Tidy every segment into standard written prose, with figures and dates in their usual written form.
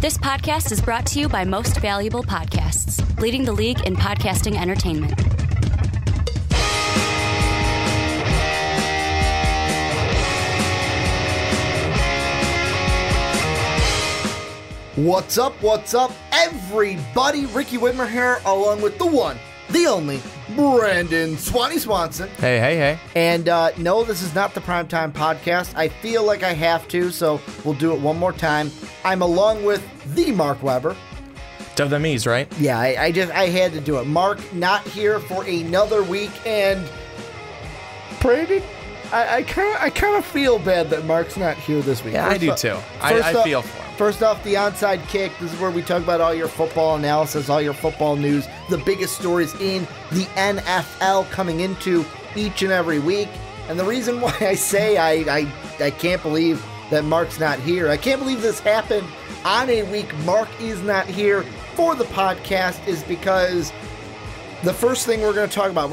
This podcast is brought to you by Most Valuable Podcasts, leading the league in podcasting entertainment. What's up, everybody? Ricky Widmer here, along with the one, the only, Brandon Swanson. Hey. And no, this is not the Primetime Podcast. I feel like I have to, so we'll do it one more time. I'm along with the Mark Weber. Dub them E's, right? Yeah, I had to do it. Mark not here for another week, and Brandon, I kind of feel bad that Mark's not here this week. Yeah, I do too. I feel for him. First off, the onside kick. This is where we talk about all your football analysis, all your football news, the biggest stories in the NFL coming into each and every week. And the reason why I say I can't believe that Mark's not here, I can't believe this happened on a week Mark is not here for the podcast, is because the first thing we're going to talk about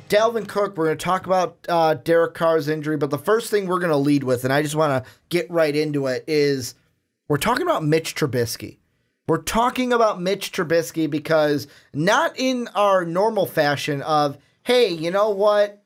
Dalvin Cook, we're going to talk about Derek Carr's injury, but the first thing we're going to lead with, and I just want to get right into it, is we're talking about Mitch Trubisky. We're talking about Mitch Trubisky because not in our normal fashion of, hey, you know what?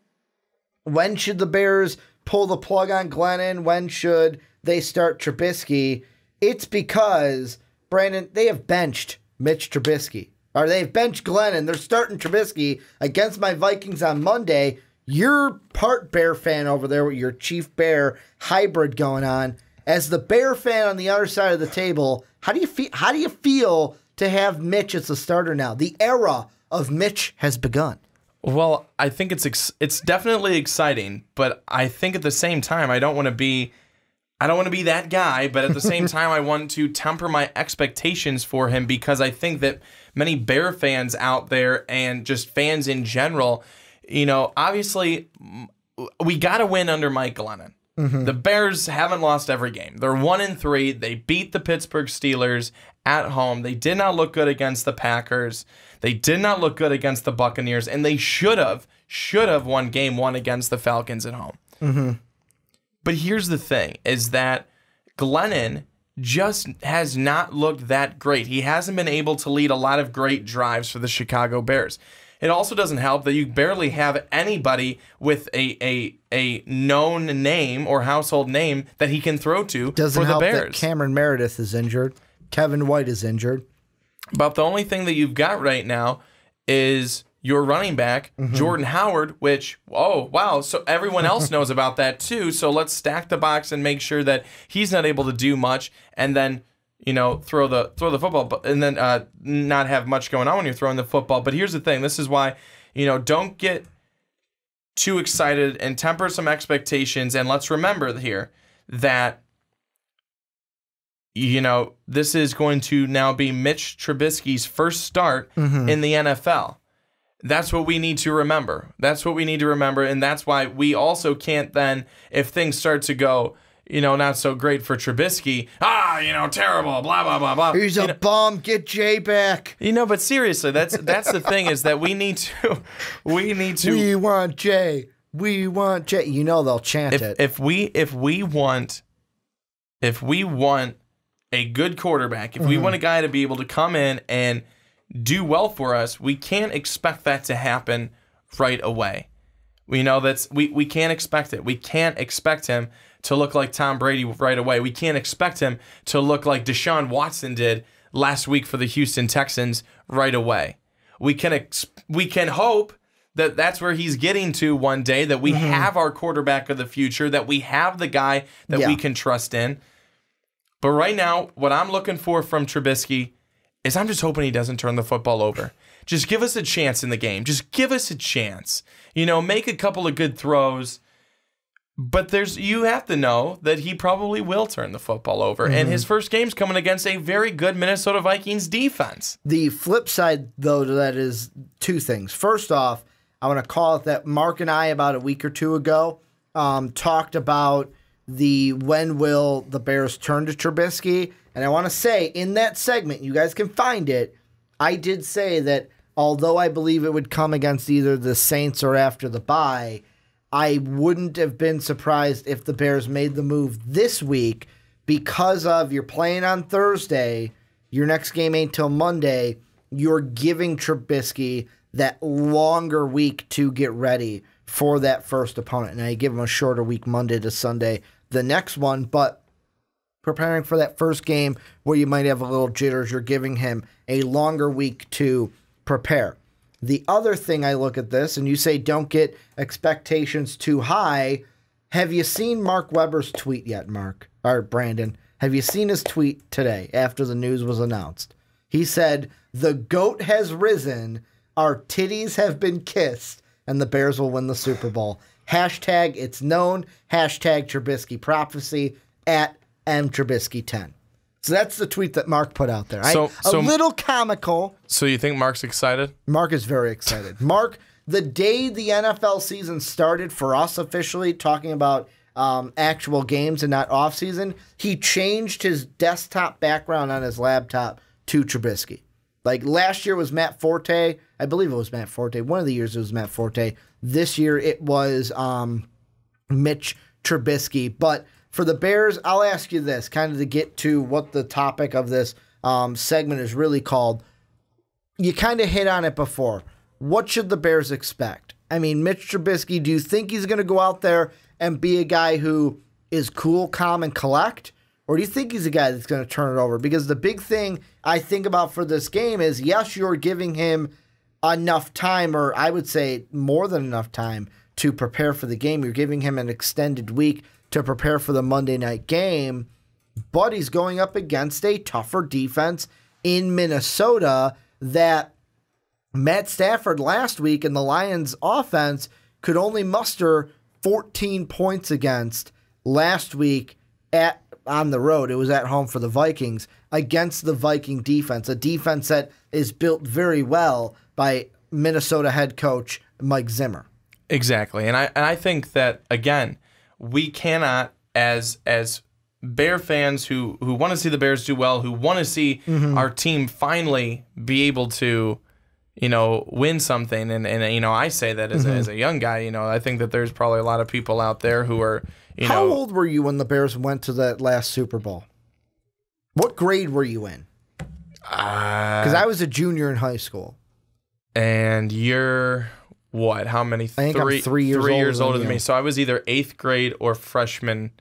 When should the Bears pull the plug on Glennon? When should they start Trubisky? It's because, Brandon, they have benched Mitch Trubisky. Or they've benched Glennon. They're starting Trubisky against my Vikings on Monday. You're part Bear fan over there with your Chief Bear hybrid going on. As the Bear fan on the other side of the table, how do you feel to have Mitch as the starter now? The era of Mitch has begun. Well, I think it's definitely exciting, but I think at the same time I don't want to be that guy, but at the same time I want to temper my expectations for him, because I think that many Bear fans out there and just fans in general, obviously we got to win under Mike Glennon. Mm-hmm. The Bears haven't lost every game. They're 1-3. They beat the Pittsburgh Steelers at home. They did not look good against the Packers. They did not look good against the Buccaneers, and they should have won game one against the Falcons at home. Mm-hmm. But here's the thing, is that Glennon just has not looked that great. He hasn't been able to lead a lot of great drives for the Chicago Bears. It also doesn't help that you barely have anybody with a known name or household name that he can throw to doesn't for the help Bears. That Cameron Meredith is injured. Kevin White is injured. But the only thing that you've got right now is your running back, Jordan Howard, which, oh, wow, so everyone else knows about that too. So let's stack the box and make sure that he's not able to do much, and then throw the football, and then not have much going on when you're throwing the football. But here's the thing. This is why, don't get too excited and temper some expectations. And let's remember here that, this is going to now be Mitch Trubisky's first start in the NFL. That's what we need to remember. And that's why we also can't then, if things start to go, not so great for Trubisky. Terrible, blah, blah, blah, blah. He's a bum. Get Jay back. But seriously, that's the thing, is that we need to. We want Jay. We want Jay. They'll chant it. If we want a good quarterback, if we want a guy to be able to come in and do well for us, we can't expect that to happen right away. We know we can't expect it. We can't expect him to look like Tom Brady right away. We can't expect him to look like Deshaun Watson did last week for the Houston Texans right away. We can hope that that's where he's getting to one day, that we have our quarterback of the future, that we have the guy that we can trust in. But right now, what I'm looking for from Trubisky is I'm just hoping he doesn't turn the football over. Just give us a chance in the game. Just give us a chance. Make a couple of good throws. But you have to know that he probably will turn the football over. And his first game's coming against a very good Minnesota Vikings defense. The flip side, though, to that is two things. First off, I want to call it that Mark and I, about a week or two ago, talked about when will the Bears turn to Trubisky. And I want to say, in that segment, you guys can find it, I did say that although I believe it would come against either the Saints or after the bye, I wouldn't have been surprised if the Bears made the move this week, because of you're playing on Thursday, your next game ain't till Monday, you're giving Trubisky that longer week to get ready for that first opponent. Now you give him a shorter week Monday to Sunday, the next one, but preparing for that first game where you might have a little jitters, you're giving him a longer week to prepare. The other thing I look at this, and you say don't get expectations too high. Have you seen Mark Weber's tweet yet, Mark? Or Brandon? Have you seen his tweet today after the news was announced? He said, "The GOAT has risen, our titties have been kissed, and the Bears will win the Super Bowl." Hashtag it's known, hashtag Trubisky prophecy, at mtrubisky10. So that's the tweet that Mark put out there. A little comical. So you think Mark's excited? Mark is very excited. Mark, the day the NFL season started for us officially, talking about actual games and not off season, he changed his desktop background on his laptop to Trubisky. Like last year was Matt Forte. I believe it was Matt Forte. One of the years it was Matt Forte. This year it was Mitch Trubisky. But for the Bears, I'll ask you this, kind of to get to what the topic of this segment is really called. You kind of hit on it before. What should the Bears expect? I mean, Mitch Trubisky, do you think he's going to go out there and be a guy who is cool, calm, and collect? Or do you think he's a guy that's going to turn it over? Because the big thing I think about for this game is, yes, you're giving him enough time, or I would say more than enough time to prepare for the game. You're giving him an extended week to prepare for the Monday night game, but he's going up against a tougher defense in Minnesota that Matt Stafford last week in the Lions offense could only muster 14 points against last week on the road. It was at home for the Vikings against the Viking defense, a defense that is built very well by Minnesota head coach Mike Zimmer. Exactly. And I think that, again, we cannot, as Bear fans who want to see the Bears do well, who want to see our team finally be able to, win something. And I say that as a young guy, I think that there's probably a lot of people out there who are, How old were you when the Bears went to that last Super Bowl? What grade were you in? Because I was a junior in high school. And you're what? How many? I think I'm 3 years older than me. So I was either 8th grade or freshman.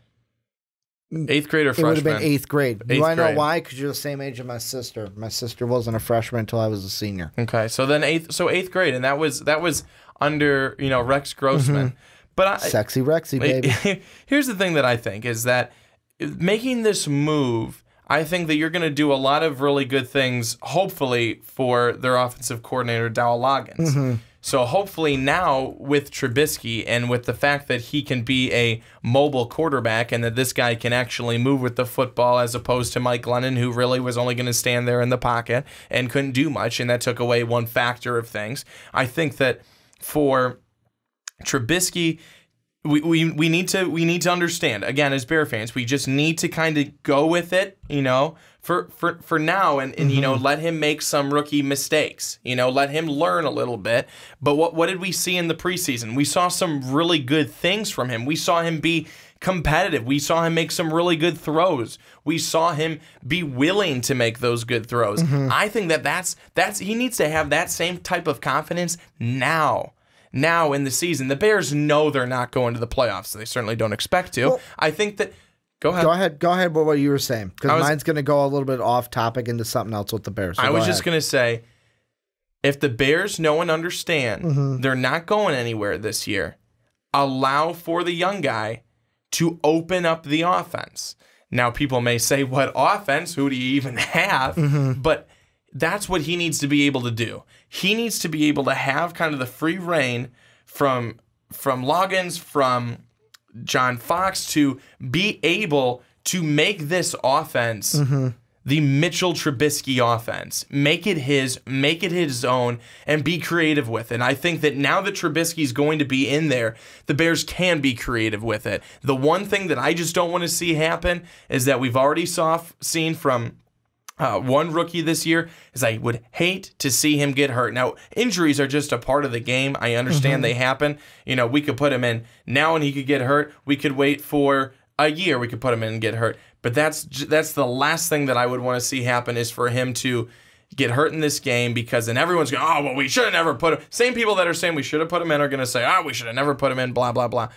8th grade or freshman. It would have been 8th grade. Do I know why? Because you're the same age as my sister. My sister wasn't a freshman until I was a senior. Okay, so then 8th grade, and that was under Rex Grossman. But Sexy Rexy, baby. Here's the thing that I think is that making this move, I think that you're going to do a lot of really good things, hopefully, for their offensive coordinator, Dowell Loggins. So hopefully now with Trubisky and with the fact that he can be a mobile quarterback and that this guy can actually move with the football as opposed to Mike Glennon, who really was only going to stand there in the pocket and couldn't do much, and that took away one factor of things. I think that for Trubisky, we need to understand, again, as Bear fans, we just need to kind of go with it, for now and let him make some rookie mistakes, let him learn a little bit. But what did we see in the preseason? We saw some really good things from him. We saw him be competitive. We saw him make some really good throws. We saw him be willing to make those good throws. I think that's he needs to have that same type of confidence now in the season. The Bears know they're not going to the playoffs. So they certainly don't expect to. Well, I think that... Go ahead with what you were saying, because mine's going to go a little bit off topic into something else with the Bears. So I was just going to say, if the Bears know and understand they're not going anywhere this year, allow for the young guy to open up the offense. Now, people may say, what offense? Who do you even have? But that's what he needs to be able to do. He needs to be able to have kind of the free reign from Loggins, from John Fox, to be able to make this offense the Mitchell Trubisky offense. Make it his own, and be creative with it. And I think that now that Trubisky's going to be in there, the Bears can be creative with it. The one thing that I just don't want to see happen is that we've already seen from one rookie this year is I would hate to see him get hurt. Now, injuries are just a part of the game. I understand they happen. We could put him in now and he could get hurt. We could wait for a year we could put him in and get hurt. But that's the last thing that I would want to see happen is for him to get hurt in this game, because then everyone's going, oh, well, we should have never put him. Same people that are saying we should have put him in are going to say, we should have never put him in, blah, blah, blah.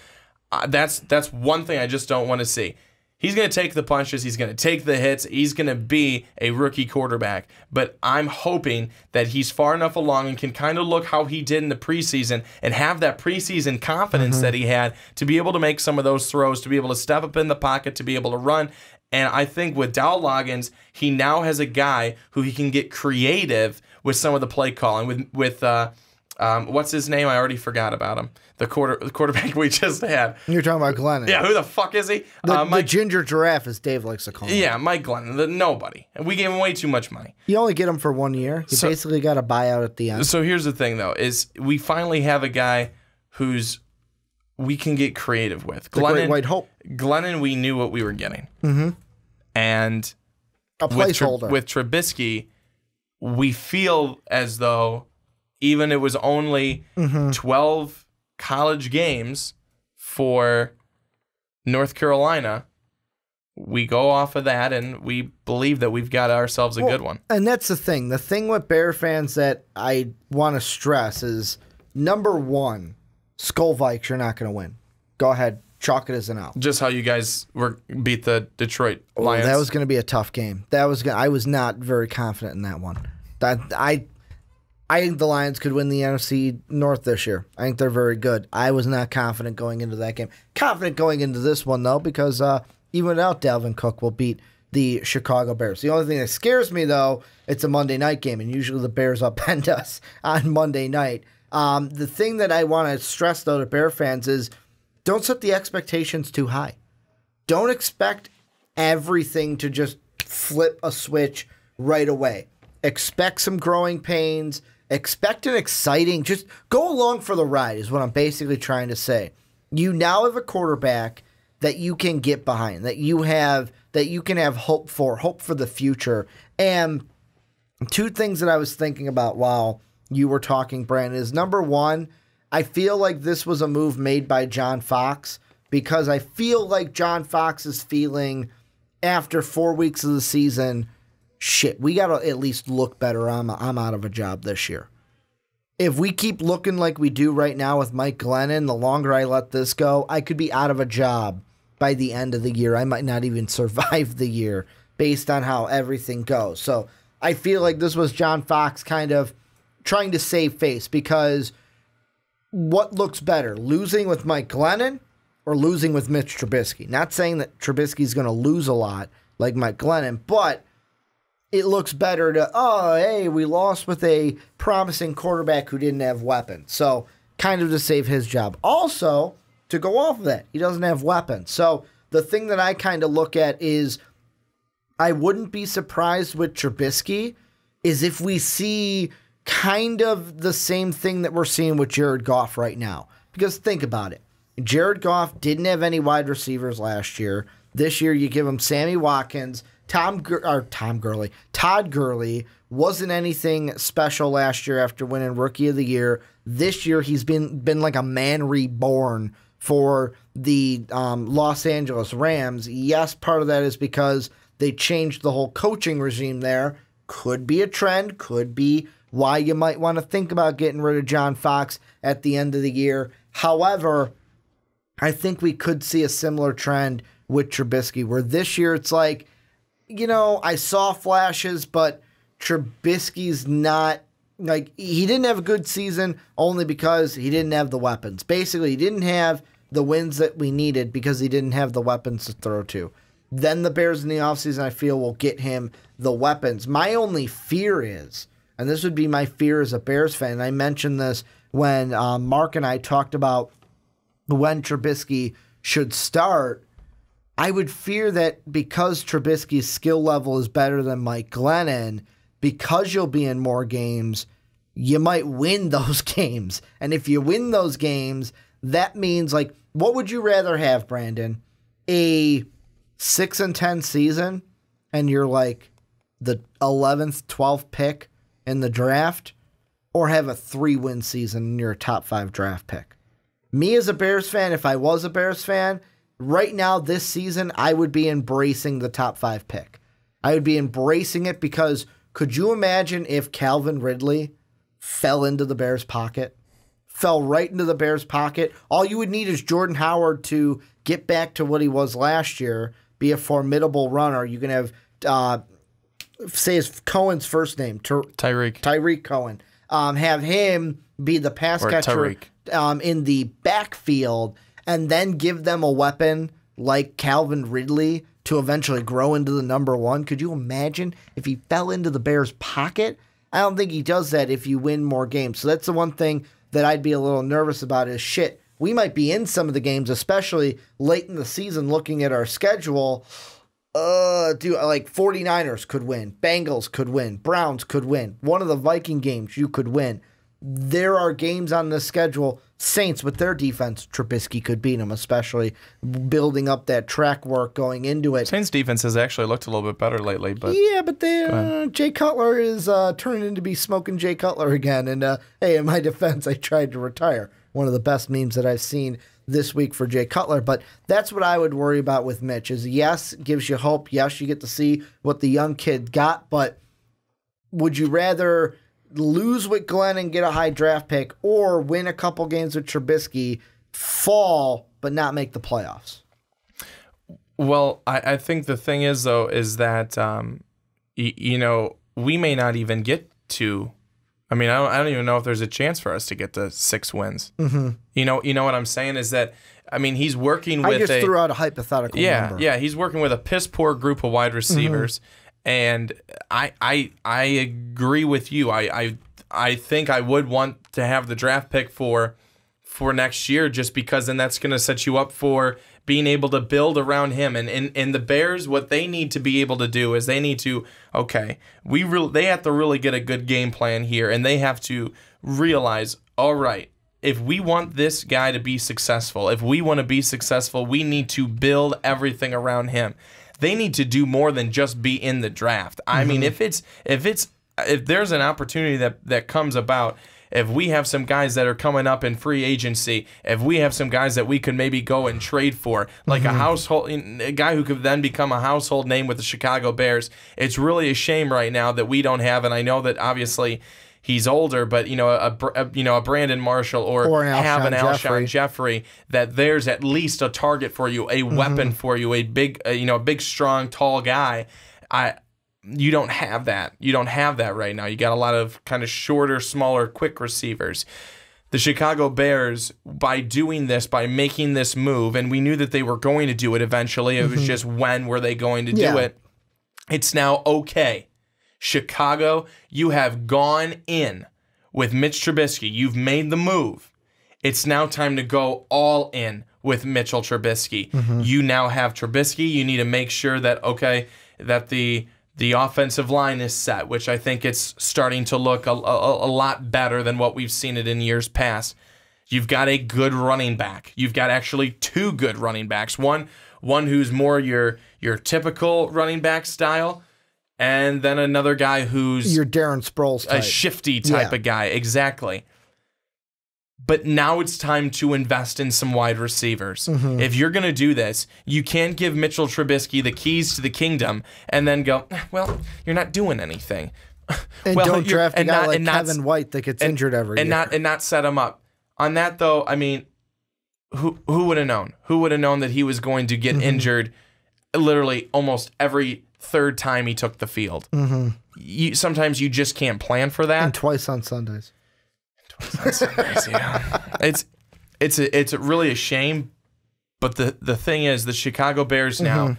That's one thing I just don't want to see. He's going to take the punches. He's going to take the hits. He's going to be a rookie quarterback. But I'm hoping that he's far enough along and can kind of look how he did in the preseason and have that preseason confidence that he had to be able to make some of those throws, to be able to step up in the pocket, to be able to run. And I think with Dowell Loggins, he now has a guy who he can get creative with some of the play calling. With what's his name? I already forgot about him. The quarterback we just had. You're talking about Glennon. Yeah, who the fuck is he? The ginger giraffe, as Dave likes to call him. Yeah, Mike Glennon. Nobody. And we gave him way too much money. You only get him for 1 year. You basically got a buyout at the end. So here's the thing, though, is we finally have a guy we can get creative with. The Great White Hope. Glennon, we knew what we were getting. Mm-hmm. And a placeholder. With Trubisky, we feel as though even it was only 12 college games for North Carolina, we go off of that and we believe that we've got ourselves a good one. And that's the thing. The thing with Bear fans that I want to stress is, number one, Skull Vikes, you're not going to win. Go ahead, chalk it as an L. Just how you guys beat the Detroit Lions. That was going to be a tough game. I was not very confident in that one. I think the Lions could win the NFC North this year. I think they're very good. I was not confident going into that game. Confident going into this one, though, because even without Dalvin Cook, we'll beat the Chicago Bears. The only thing that scares me, though, it's a Monday night game, and usually the Bears upend us on Monday night. The thing that I want to stress, though, to Bear fans is don't set the expectations too high. Don't expect everything to just flip a switch right away. Expect some growing pains. Expect an exciting, just go along for the ride is what I'm basically trying to say. You now have a quarterback that you can get behind, that you can have hope for the future. And two things that I was thinking about while you were talking, Brandon, is number one, I feel like this was a move made by John Fox, because I feel like John Fox is feeling after 4 weeks of the season, shit, we got to at least look better. I'm out of a job this year. If we keep looking like we do right now with Mike Glennon, the longer I let this go, I could be out of a job by the end of the year. I might not even survive the year based on how everything goes. So I feel like this was John Fox kind of trying to save face, because what looks better, losing with Mike Glennon or losing with Mitch Trubisky? Not saying that Trubisky's going to lose a lot like Mike Glennon, but it looks better to, we lost with a promising quarterback who didn't have weapons. So kind of to save his job. Also, to go off of that, he doesn't have weapons. So the thing that I kind of look at is, I wouldn't be surprised with Trubisky is if we see kind of the same thing that we're seeing with Jared Goff right now. Because think about it. Jared Goff didn't have any wide receivers last year. This year you give him Sammy Watkins. Todd Gurley wasn't anything special last year after winning Rookie of the Year. This year he's been like a man reborn for the Los Angeles Rams. Yes, part of that is because they changed the whole coaching regime there. Could be a trend, could be why you might want to think about getting rid of John Fox at the end of the year. However, I think we could see a similar trend with Trubisky, where this year it's like, I saw flashes, but Trubisky's not, like, he didn't have a good season only because he didn't have the weapons. Basically, he didn't have the wins that we needed because he didn't have the weapons to throw to. Then the Bears in the offseason, I feel, will get him the weapons. My only fear is, and this would be my fear as a Bears fan, and I mentioned this when Mark and I talked about when Trubisky should start, I would fear that because Trubisky's skill level is better than Mike Glennon, because you'll be in more games, you might win those games. And if you win those games, that means, like, what would you rather have, Brandon? A 6-10 season and you're like the 11th, 12th pick in the draft, or have a 3-win season and you're a top 5 draft pick? Me as a Bears fan, if I was a Bears fan, right now this season, I would be embracing the top 5 pick. I would be embracing it because could you imagine if Calvin Ridley fell into the Bears' pocket? Fell right into the Bears' pocket. All you would need is Jordan Howard to get back to what he was last year, be a formidable runner. You can have, say his Cohen's first name, Tyreek Cohen. Have him be the pass catcher in the backfield, and then give them a weapon like Calvin Ridley to eventually grow into the number 1. Could you imagine if he fell into the Bears' pocket? I don't think he does that if you win more games. So that's the one thing that I'd be a little nervous about is shit. We might be in some of the games, especially late in the season, looking at our schedule. Like 49ers could win. Bengals could win. Browns could win. One of the Viking games you could win. There are games on the schedule. Saints with their defense, Trubisky could beat them, especially building up that track work going into it. Saints defense has actually looked a little bit better lately, but Jay Cutler is turning into be smoking Jay Cutler again. And hey, in my defense, I tried to retire. One of the best memes that I've seen this week for Jay Cutler. But that's what I would worry about with Mitch is yes, gives you hope. Yes, you get to see what the young kid got, but would you rather lose with Glenn and get a high draft pick or win a couple games with Trubisky, fall, but not make the playoffs? Well, I think the thing is, though, is that, we may not even get to, I don't even know if there's a chance for us to get to 6 wins. Mm-hmm. You know what I'm saying is that, he's working with I just threw out a hypothetical number. Yeah, he's working with a piss-poor group of wide receivers. Mm-hmm. And I agree with you. I think I would want to have the draft pick for next year just because then that's going to set you up for being able to build around him. And the Bears, what they need to be able to do is they need to, they have to really get a good game plan here, and they have to realize, all right, if we want this guy to be successful, if we want to be successful, we need to build everything around him. They need to do more than just be in the draft. I mean, if there's an opportunity that comes about, if we have some guys that are coming up in free agency, if we have some guys that we could maybe go and trade for, like a guy who could then become a household name with the Chicago Bears, it's really a shame right now that we don't have. And I know that obviously he's older, but a Brandon Marshall or have an Alshon Jeffrey, that there's at least a target for you, a weapon for you, a big, big, strong, tall guy. You don't have that. You don't have that right now. You got a lot of kind of shorter, smaller, quick receivers. The Chicago Bears, by doing this, by making this move, and we knew that they were going to do it eventually. It was just when were they going to do it? It's now okay. Chicago, you have gone in with Mitch Trubisky. You've made the move. It's now time to go all in with Mitchell Trubisky. You now have Trubisky. You need to make sure that, that the offensive line is set, which I think it's starting to look a lot better than what we've seen it in years past. You've got a good running back. You've got actually 2 good running backs. One who's more your typical running back style, and then another guy who's your Darren Sproles type. A shifty type of guy. Exactly. But now it's time to invest in some wide receivers. If you're going to do this, you can't give Mitchell Trubisky the keys to the kingdom and then go, well, you're not doing anything. And don't draft a guy like Kevin White that gets injured every year. And not set him up. On that, though, who would have known? Who would have known that he was going to get injured literally almost every third time he took the field? Sometimes you just can't plan for that. And twice on Sundays. It's really a shame, but the thing is, the Chicago Bears now,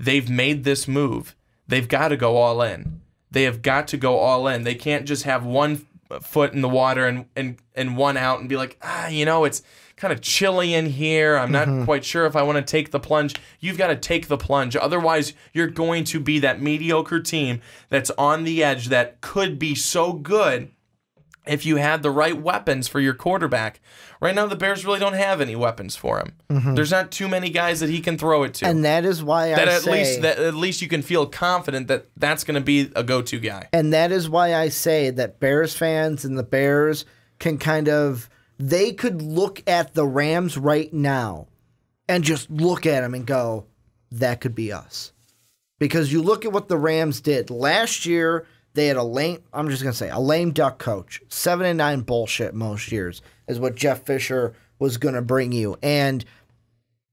they've made this move. They've got to go all in. They have got to go all in. They can't just have one foot in the water and one out and be like, it's kind of chilly in here. I'm not quite sure if I want to take the plunge. You've got to take the plunge. Otherwise, you're going to be that mediocre team that's on the edge that could be so good if you had the right weapons for your quarterback. Right now, the Bears really don't have any weapons for him. There's not too many guys that he can throw it to. And that is why at least you can feel confident that that's going to be a go-to guy. And that is why I say that Bears fans and the Bears can they could look at the Rams right now and just look at him and go, that could be us. Because you look at what the Rams did. Last year, they had a lame duck coach. 7-9 bullshit most years is what Jeff Fisher was going to bring you. And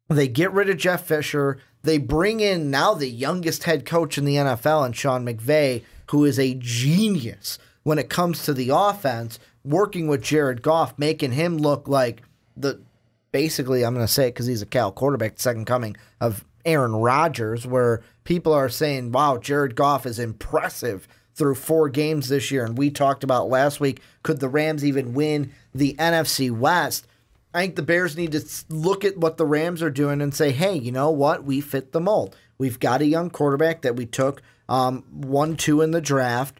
they get rid of Jeff Fisher. They bring in now the youngest head coach in the NFL, and Sean McVay, who is a genius when it comes to the offense, working with Jared Goff, making him look like basically, I'm going to say it because he's a Cal quarterback, the second coming of Aaron Rodgers, where people are saying, wow, Jared Goff is impressive through 4 games this year. And we talked about last week, could the Rams even win the NFC West? I think the Bears need to look at what the Rams are doing and say, hey, you know what? We fit the mold. We've got a young quarterback that we took 1-2 in the draft.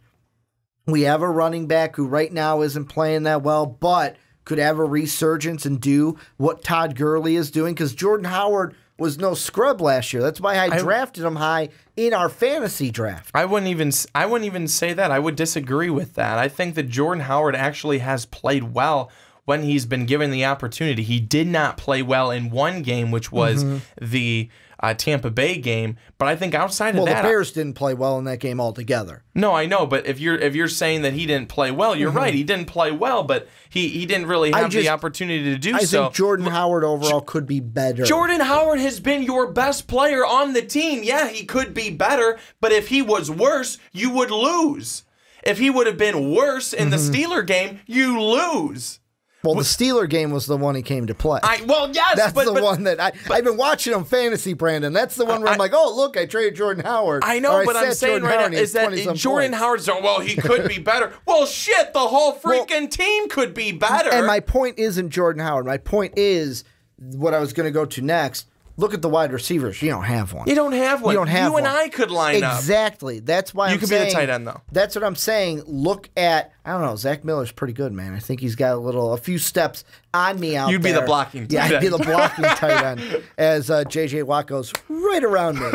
We have a running back who right now isn't playing that well, but could have a resurgence and do what Todd Gurley is doing, because Jordan Howard was no scrub last year. That's why I drafted him high in our fantasy draft. I wouldn't even say that. I would disagree with that. I think that Jordan Howard actually has played well when he's been given the opportunity. He did not play well in one game, which was the Tampa Bay game. But I think outside of that, the Bears didn't play well in that game altogether. No, I know. But if you're saying that he didn't play well, you're right. He didn't play well, but he didn't really have the opportunity to do so. I think Jordan Howard overall could be better. Jordan Howard has been your best player on the team. Yeah, he could be better, but if he was worse, you would lose. If he would have been worse in the Steeler game, you lose. Well, the Steeler game was the one he came to play. Yes, that's the one that I've been watching on fantasy, Brandon. That's the one where I'm like, oh, look, I traded Jordan Howard. I know, but I'm saying right now is that Jordan Howard's, well, he could be better. Well, shit, the whole freaking team could be better. And my point isn't Jordan Howard. My point is what I was going to go to next. Look at the wide receivers. You don't have one. You don't have one. You and I could line up. Exactly. That's why you could be the tight end, though. That's what I'm saying. Look at, I don't know, Zach Miller's pretty good, man. I think he's got a few steps on me out there. You'd be the blocking tight end. Yeah, I'd be the blocking tight end as J.J. Watt goes right around me.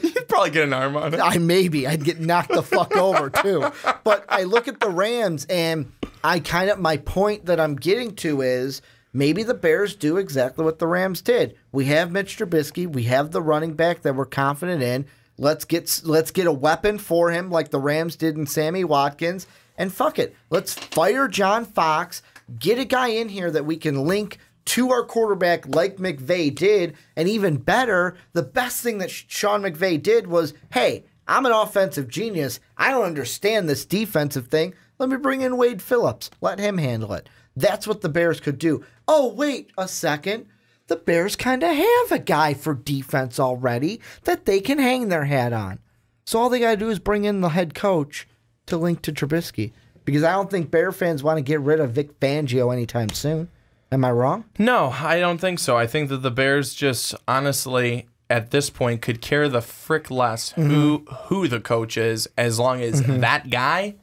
You'd probably get an arm on it. I'd get knocked the fuck over, too. But I look at the Rams, and my point that I'm getting to is, maybe the Bears do exactly what the Rams did. We have Mitch Trubisky. We have the running back that we're confident in. Let's get a weapon for him like the Rams did in Sammy Watkins. And fuck it. Let's fire John Fox. Get a guy in here that we can link to our quarterback like McVay did. And even better, the best thing that Sean McVay did was, hey, I'm an offensive genius. I don't understand this defensive thing. Let me bring in Wade Phillips. Let him handle it. That's what the Bears could do. Oh, wait a second. The Bears kind of have a guy for defense already that they can hang their hat on. So all they got to do is bring in the head coach to link to Trubisky. Because I don't think Bear fans want to get rid of Vic Fangio anytime soon. Am I wrong? No, I don't think so. I think that the Bears just honestly, at this point, could care the frick less who the coach is, as long as that guy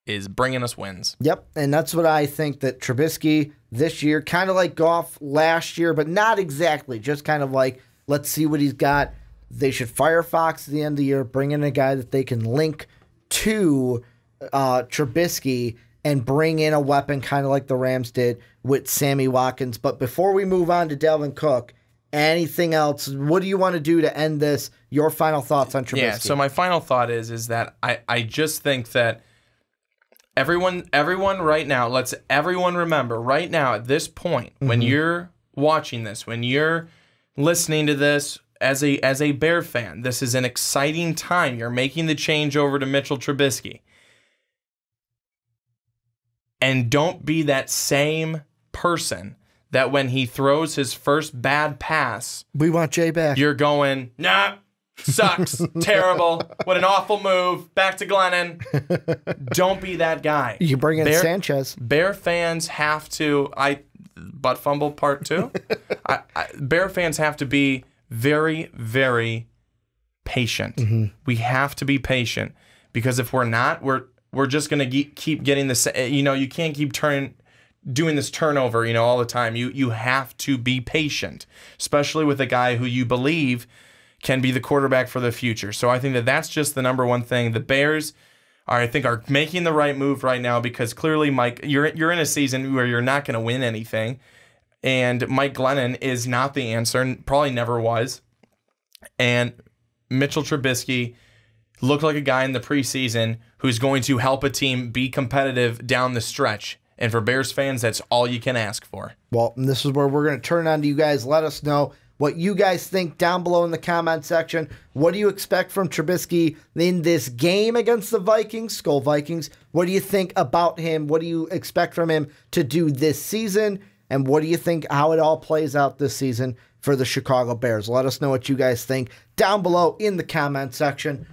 is bringing us wins. Yep, and that's what I think that Trubisky this year, kind of like Goff last year, but not exactly, just kind of like, let's see what he's got. They should fire Fox at the end of the year, bring in a guy that they can link to Trubisky and bring in a weapon kind of like the Rams did with Sammy Watkins. But before we move on to Dalvin Cook, anything else? What do you want to do to end this? Your final thoughts on Trubisky? Yeah, so my final thought is that I just think that everyone right now, let's everyone remember right now at this point, when you're watching this, when you're listening to this as a Bear fan, this is an exciting time. You're making the change over to Mitchell Trubisky. And don't be that same person that when he throws his first bad pass, we want Jay back. You're going, nah, sucks, terrible, what an awful move, back to Glennon. Don't be that guy. You bring in Sanchez. Bear fans have to, butt fumble part 2. Bear fans have to be very, very patient. We have to be patient, because if we're not, we're just going to keep getting this, you can't keep doing this turnover, all the time. You have to be patient, especially with a guy who you believe can be the quarterback for the future. So I think that that's just the number one thing. The Bears are making the right move right now, because clearly, Mike, you're in a season where you're not going to win anything. And Mike Glennon is not the answer, and probably never was. And Mitchell Trubisky looked like a guy in the preseason who's going to help a team be competitive down the stretch. And for Bears fans, that's all you can ask for. Well, and this is where we're going to turn on to you guys. Let us know what you guys think down below in the comment section. What do you expect from Trubisky in this game against the Vikings, Skull Vikings? What do you think about him? What do you expect from him to do this season? And what do you think how it all plays out this season for the Chicago Bears? Let us know what you guys think down below in the comment section.